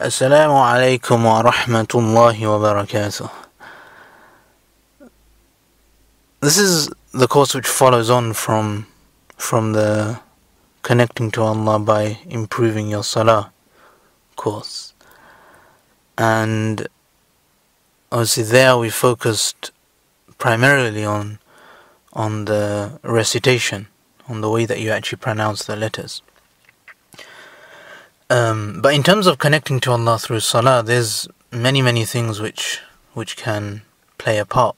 Assalamu alaikum wa rahmatullahi wa barakatuh. This is the course which follows on from the connecting to Allah by improving your salah course. And obviously there we focused primarily on the recitation, on the way that you actually pronounce the letters. But in terms of connecting to Allah through salah, there's many things which can play a part.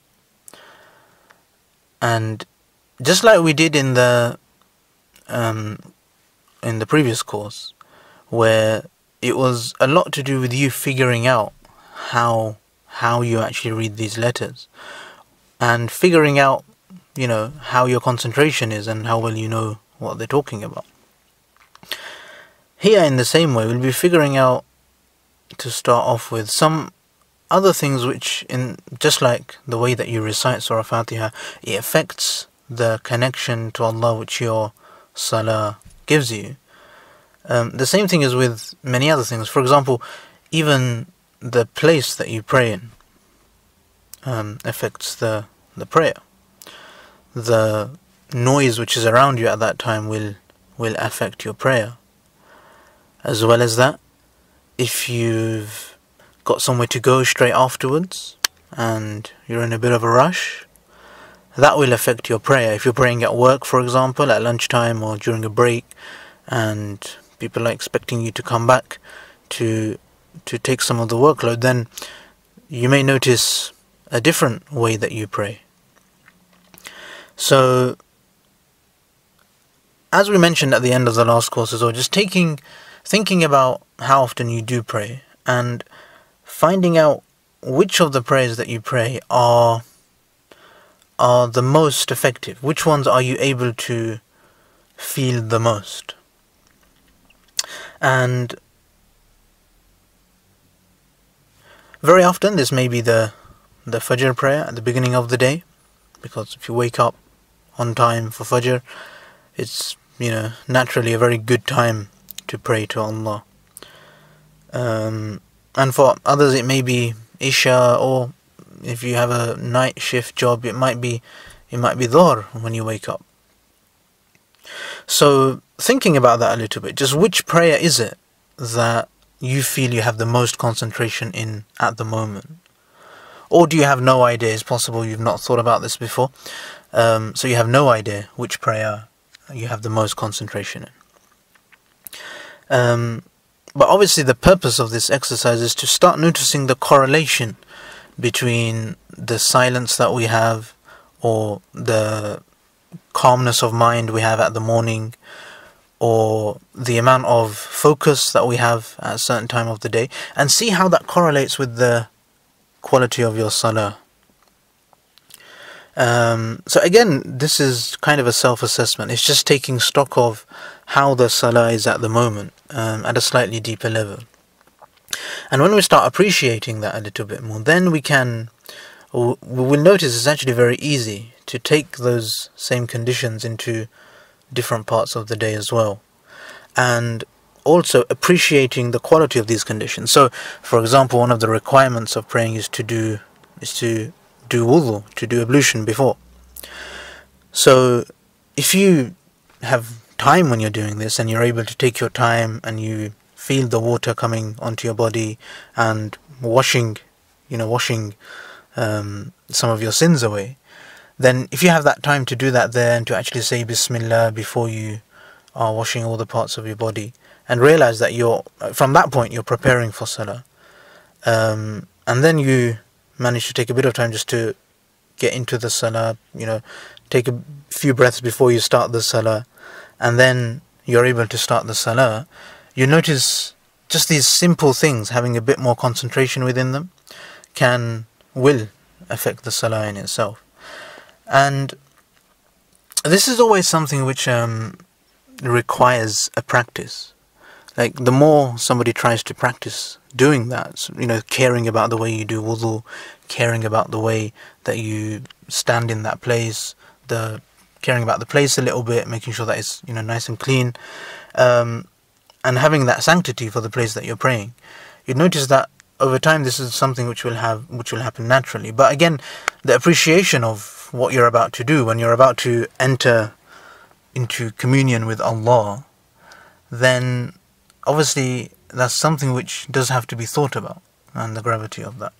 And just like we did in the previous course, where it was a lot to do with you figuring out how you actually read these letters, and figuring out, how your concentration is and how well you know what they're talking about. Here, in the same way, we'll be figuring out, to start off with, some other things which, just like the way that you recite Surah Fatiha, it affects the connection to Allah which your salah gives you. The same thing is with many other things. For example, even the place that you pray in affects the prayer. The noise which is around you at that time will affect your prayer. As well as that, if you've got somewhere to go straight afterwards and you're in a bit of a rush, that will affect your prayer. If you're praying at work, for example, at lunchtime or during a break, and people are expecting you to come back to take some of the workload, then you may notice a different way that you pray. So, as we mentioned at the end of the last course as well, just thinking about how often you do pray and finding out which of the prayers that you pray are the most effective. Which ones are you able to feel the most? And very often this may be the Fajr prayer at the beginning of the day, because if you wake up on time for Fajr, it's naturally a very good time to pray to Allah. And for others it may be Isha, or if you have a night shift job, it might be Dhuhr when you wake up. So thinking about that a little bit, just which prayer is it that you feel you have the most concentration in at the moment? Or do you have no idea? It's possible you've not thought about this before, so you have no idea which prayer you have the most concentration in. But obviously the purpose of this exercise is to start noticing the correlation between the silence that we have, or the calmness of mind we have at the morning, or the amount of focus that we have at a certain time of the day, and see how that correlates with the quality of your salah. So again, this is kind of a self-assessment. It's just taking stock of how the salah is at the moment, at a slightly deeper level. And when we start appreciating that a little bit more, then we will notice it's actually very easy to take those same conditions into different parts of the day as well. And also appreciating the quality of these conditions. So, for example, one of the requirements of praying is to do wudu, to do ablution before. So if you have time when you're doing this, and you're able to take your time and you feel the water coming onto your body and washing some of your sins away, then if you have that time to do that there, and to actually say Bismillah before you are washing all the parts of your body, and realize that from that point you're preparing for salah, and then you manage to take a bit of time just to get into the salah, take a few breaths before you start the salah, and then you're able to start the salah, you notice just these simple things, having a bit more concentration within them, will affect the salah in itself. And this is always something which requires a practice. Like, the more somebody tries to practice doing that, caring about the way you do wudu, caring about the way that you stand in that place, caring about the place a little bit, making sure that it's nice and clean, and having that sanctity for the place that you're praying, you'd notice that over time this is something which will happen naturally. But again, the appreciation of what you're about to do when you're about to enter into communion with Allah, then obviously that's something which does have to be thought about, and the gravity of that.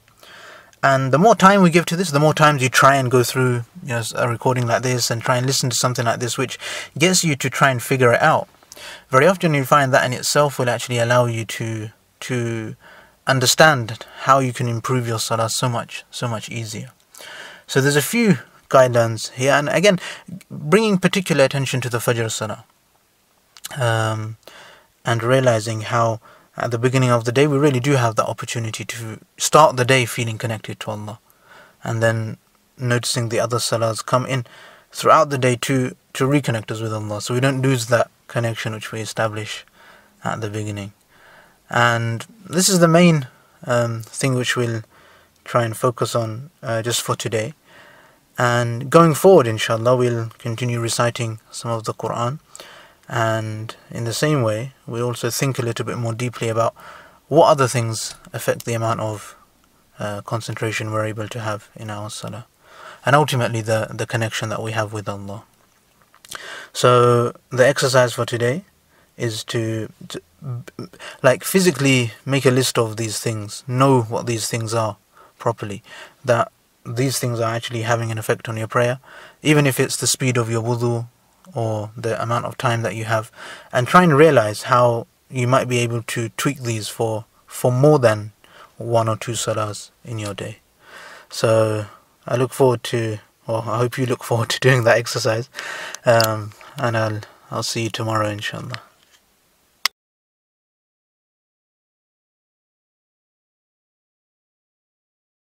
And the more time we give to this, the more times you try and go through, a recording like this and try and listen to something like this, which gets you to try and figure it out. Very often you find that in itself will actually allow you to understand how you can improve your salah so much easier. So there's a few guidelines here, and again, bringing particular attention to the Fajr salah, and realizing how at the beginning of the day we really do have that opportunity to start the day feeling connected to Allah, and then noticing the other salahs come in throughout the day to reconnect us with Allah, so we don't lose that connection which we establish at the beginning. And this is the main thing which we'll try and focus on just for today. And going forward, inshallah, we'll continue reciting some of the Quran, and in the same way we'll also think a little bit more deeply about what other things affect the amount of concentration we're able to have in our salah, and ultimately the connection that we have with Allah. So the exercise for today is to like physically make a list of these things, know what these things are properly, that these things are actually having an effect on your prayer, even if it's the speed of your wudu or the amount of time that you have, and try and realize how you might be able to tweak these for more than 1 or 2 salahs in your day. So I look forward to, or I hope you look forward to doing that exercise, and I'll see you tomorrow, inshallah.